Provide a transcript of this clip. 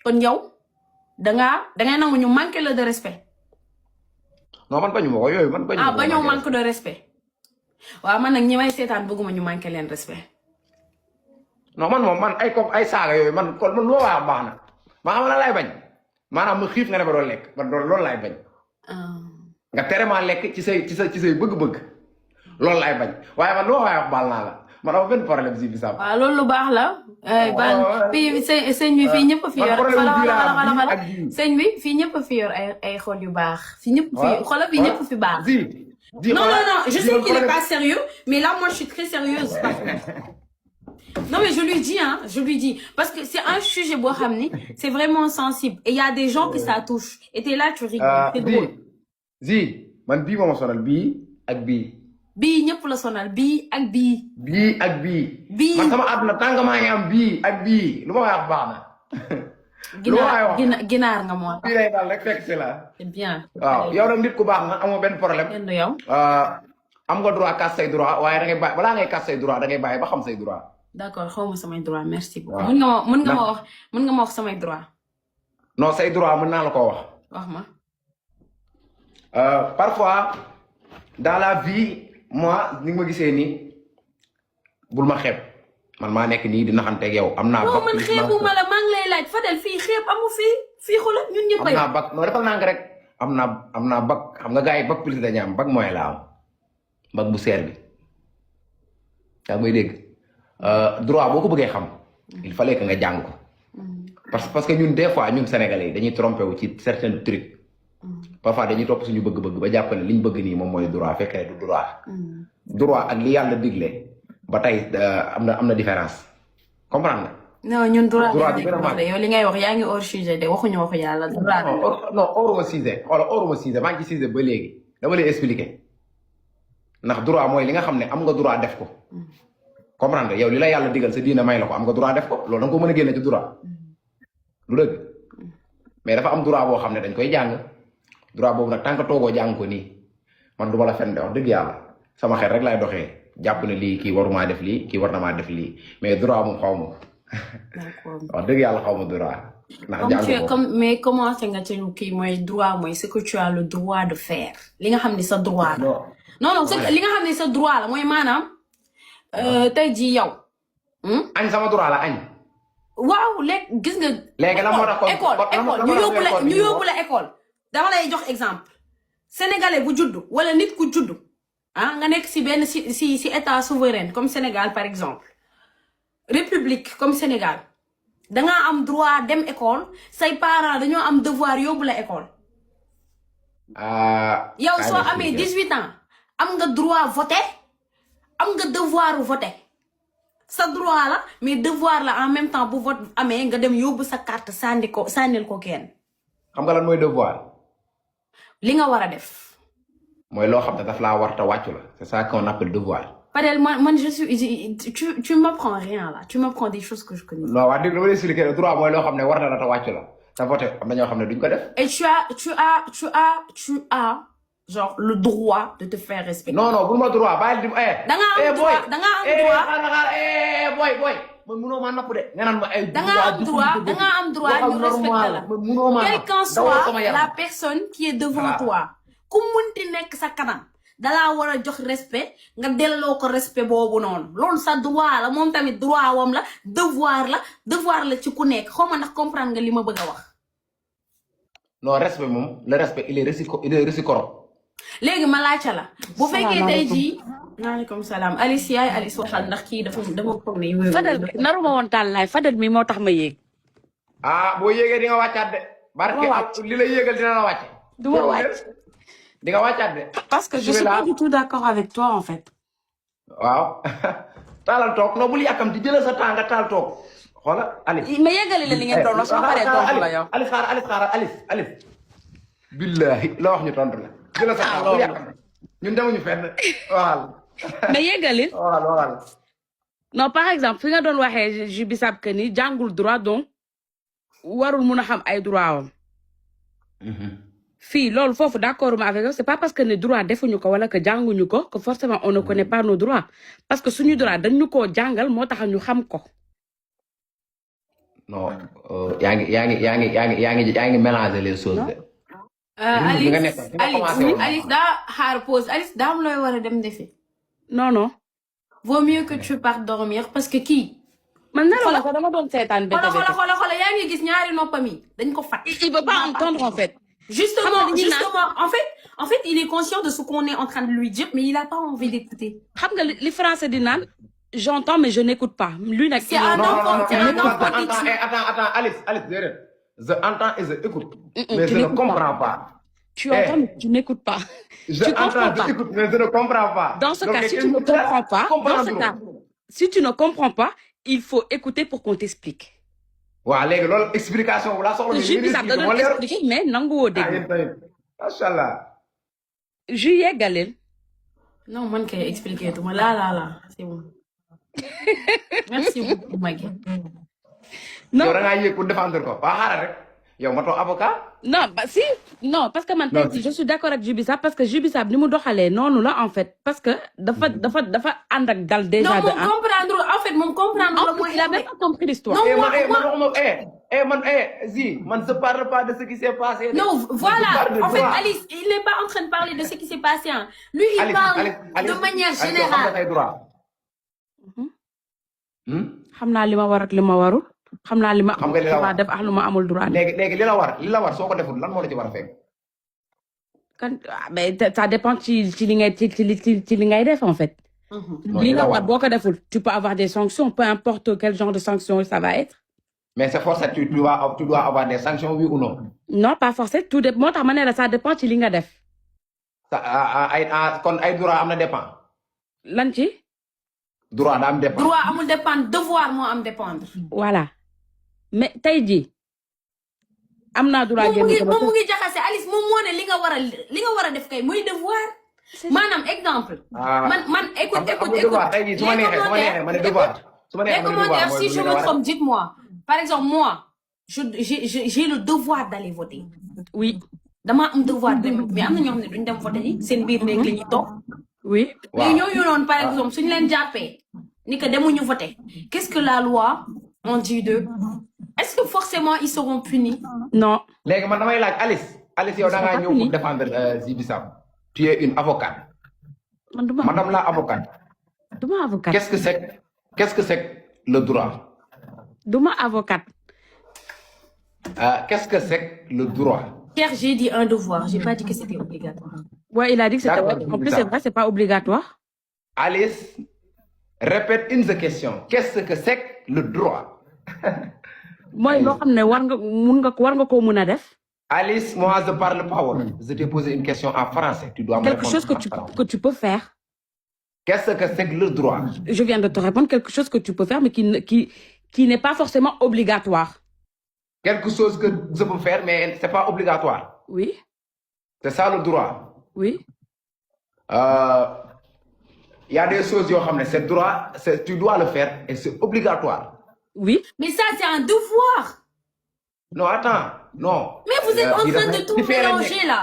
kon yow dangay nangu ñu manqué le de respect. non man bañu ma ko yooyu man bañu ma ko. bañoo manque de respect. waaw man nag ñi may seetaan bëgguma ñu manqué leen respect. non man moom man ay saaga yooyu man kon man loo wax baax na maa xam la lay bañ maanaam mu xiif nga ne ma doon lekk man loolu laay bañ. nga tere maa lekk ci say bëgg-bëgg loolu laay bañ waaye man loo wax baal naa la man aw benn problème si bisaab. waaw loolu lu baax la. fii sëñ bi fii ñëpp fi yor. xala sëñ bi fii ñëpp fi yor ay xol yu baax. fii ñëpp fi xoolal fii ñëpp fi baax. non je sais qu'il est pas sérieux mais là moi je suis très sérieuse par contre. Non mais je lui dis parce que c'est un sujet boo xam ni c'est vraiment sensible et il y a des gens que ça touche et t'es là tu rigoles c'est drôle. man bii mooma sonal bii ak bii. bii ñëpp la sonal bii ak bii. bii ak bii. bii man sama àdduna tàng maa ngi am bii ak bii lu ma wax baax na. ginaar nga moo tax. bii lay daal rek fekk si la. c'est bien. waaw yow nag nit ku baax nga amoo benn problème. kenn du yow. am nga droit kaas say droit waaye da ngay bàyyi balaa ngay kaas say droit da ngay bàyyi ba xam say droit. d'accord xaw ma samay droit merci beaucoup. mën nga ma wax samay droit. non say droit mën naa la koo wax. wax ma. parfois dans la vie moi ni nga ma gisee nii bul ma xeeb man maa nekk nii di naxanteeg yow am naa. non man xeebuma la maa ngi lay laaj Fadel fii xeeb amu fii xoolal ñun ñëpp am naa bac non defal naa rek am naa bac xam nga gars yi bac plus dañu am bac mooy la am bac bu seer bi yaa may dégg droit boo ko bëggee xam il fallait que nga jàng ko parce que ñun des fois ñun sénégalais yi dañuy trompé wu ci certains trucs. parfois dañuy topp suñu bëgg-bëgg ba jàpp ne liñ bëgg nii moom mooy droit fekkee du droit. droit ak li yàlla digle ba tey am na différence comprendre nga. non ñun droit bi gën a mag yow li ngay wax yaa ngi hors sujet de waxuñu waxu yàlla. droit non hors sujet xoolal hors sujet maa ngi ci sujet ba léegi dama lay expliquer ndax droit mooy li nga xam ne am nga droit def ko. comprendre nga yow li la yàlla digal sa diina may la ko am nga droit def ko loolu da nga ko mën a génne ci droit lu dëgg mais dafa am droit boo xam ne dañ koy jàng. droit boobu nag tant que toogoo jàng ko nii man du ma la fen de wax dëgg yàlla sama xel rek laay doxee jàpp ne lii kii waruma def lii kii war na maa def lii mais droit moom xaw ma. wax dëgg yàlla xaw ma droit. ndax jàng mais commencé nga ci kii mooy droit mooy ce que tu as le droit de faire. li nga xam ne sa droit la. non li nga xam ne sa droit la mooy maanaam. tey jii yow. añ sama droit la añ. waaw léegi gis nga. léegi la moo tax école ñu yóbbu la école. dama lay jox exemple sénégalais bu juddu wala nit ku juddu nga nekk si benn si état souverain comme Sénégal par exemple république comme Sénégal dangaa am droit dem école say parents dañoo am devoir yóbbu la école. yow soo amee 18 ans am nga droit voter am nga devoir voter sa droit la mais devoir la en même temps bu vote amee nga dem yóbbu sa carte sànnil ko kenn. xam nga lan mooy devoir. li nga war a def. mooy loo xam ne daf laa war ta wàccu la c'est ça qu'on appelle devoir. Fadel man je suis tu m'apprends rien là tu m'apprends des choses que je connais. non waa dégg nga ma lay expliquer droit mooy loo xam ne war na la ta wàccu la te voté am na ñoo xam ne duñ ko def. et tu as genre le droit de te faire respecter. non bul ma droit bàyyi di da nga am droit da nga am droit boy man munoo maa napp de. nga naan ma ay da nga am droit ñu respecter la. quelle qu'en soit la personne qui est devant toi. ku munti nekk sa kanam. dalaa war a jox respect nga delloo ko respect boobu noonu loolu sa droit la moom tamit droit wam la devoir la ci ku nekk xaw ma ndax comprendre nga li ma bëgg a wax. non respect moom le respect il est réciproque. léegi ma laajte la. bu fekkee tey jii. maaleykum salaam Alice yaay Alice waxal ndax kii dafa foog ne. Fadel naruma woon taal laay Fadel mi moo tax ma yéeg. boo yéegee di nga wàccaat de. barke li la yéegal dina la wàcce. du ma wàcc. di nga wàccaat de. parce que je suis pas du tout d'accord avec toi en fait. waaw taalal toog no bul yàkkam di jëlee sa temps nga taal toog xoola Alice. ma yéegali la li ngeen doon wax soo paree tontu la yow. Alice xaaral Alice. billahi la wax ñu tontu la. jëlee sa temps bul yàkkam ñun demuñu fenn waxal. mais yégali. waxal. non par exemple fi nga doon waxee ju bisab que ni jàngul droit donc warul mun a xam ay droit am. fii loolu foofu d'accord ma avec yow c'est pas parce que ne droit defuñu ko wala que jànguñu ko que forcément on ne connaît pas nos droits parce que suñu droit dañu koo jàngal moo tax ñu xam ko. non yaa ngi mélanger les choses de. Alice daa xaar pause Alice daa am looy war a dem defi. non. vaut mieux que tu partes dormir parce que kii. man nelaw ko dama doon seetaan bete bete. xoolal yaa ngi gis ñaari noppam yi dañ ko fat. il veut pas entendre en fait. Justement, en fait, il est conscient de ce qu'on est en train de lui dire, mais il n'a pas envie d'écouter. Les Français disent non, j'entends, mais je n'écoute pas. Lui, c'est un enfant. Attends, Alice, je entends et je écoute, mais je ne comprends pas. Tu entends, mais tu n'écoutes pas. Je entends, j'écoute, mais je ne comprends pas. Dans ce cas, si tu ne comprends pas, si tu ne comprends pas, il faut écouter pour qu'on t'explique. waaw léegi loolu explication bu la soxla. Ju bi sax da doon expliquer mais nanguwoo dégg. macha allah. Ju yeggaleel. non man kay expliquer tuma la c'est bon. merci beaucoup Maguette. non yow da ngaa yéeg pour défendre ko waa xaaral rek yow matoo avocat. non bah si non parce que man tey je suis d'accord avec Jubi Sab parce que Jubi Sab ni mu doxalee noonu la en fait parce que dafa ànd ak dal déjà. non moom comprendre en fait moom comprendre la mooy. il a même pas compris l'histoire. man je parle pas de ce qui s'est passé. non voilà en fait Alice il n'est pas en train de parler de ce qui s'est passé hein. Lui il parle de manière générale. xam naa li ma war ak li ma warul. xam naa li ma def ak lu ma amul droit. léegi li la war soo ko deful lan moo la ci war a fekk. kan mais ça dépend ci li ngay def en fait. li nga war boo ko deful tu peux avoir des sanctions peu importe quel genre de sanctions ça va être. mais c'est forcé tu dois avoir des sanctions oui ou non. non pas forcé tout dépend moo tax ma ne la ça dépend ci li nga def. kon ay droit am na dépend. lan ci. droit daa am dépendre. droit amul dépendre devoir moo am dépendre. voilà mais tey jii am naa droit. moom mu ngi jaxase Alice moom moo ne li nga war a def kay muy devoir. maanaam exemple. man écoute. tey jii su ma neexee ma ne devoir. les commentaires si je me trompe dites-moi par exemple moi j'ai le devoir d'aller voter. oui. dama am devoir dem mais am na ñoo xam ne duñ dem voter yi seen biir néeg la ñuy toog. oui. mais ñooñu noonu par exemple suñu leen jàppee ni que demuñu voter qu'est-ce que la loi en dit d'eux? Est-ce que forcément ils seront punis? non. léegi man damay laaj Alice yow da ngaa ñëw pour défendre Jubi Sab. Tu es une avocate. Madame la avocate. duma avocate. Qu'est-ce que c'est le droit? duma avocate. Qu'est-ce que c'est le droit? Pierre, j'ai dit un devoir, j'ai pas dit que c'était obligatoire. Ouais, il a dit que c'était obligatoire. En plus, c'est vrai, c'est pas obligatoire. Alice, répète une question. Qu'est-ce que c'est le droit? Moi, loo xam ne war nga ko mën a def. Alice, moi, je parle pas. Je t'ai posé une question en français. Tu dois me quelque chose que tu peux faire. Qu'est-ce que c'est que le droit? Je viens de te répondre quelque chose que tu peux faire, mais qui n'est pas forcément obligatoire. Quelque chose que je peux faire, mais c'est pas obligatoire. Oui. C'est ça le droit. Oui. Il y a des choses, c'est droit, tu dois le faire et c'est obligatoire. Oui. Mais ça, c'est un devoir. Non, attends, non. Mais vous êtes en train de tout mélanger là.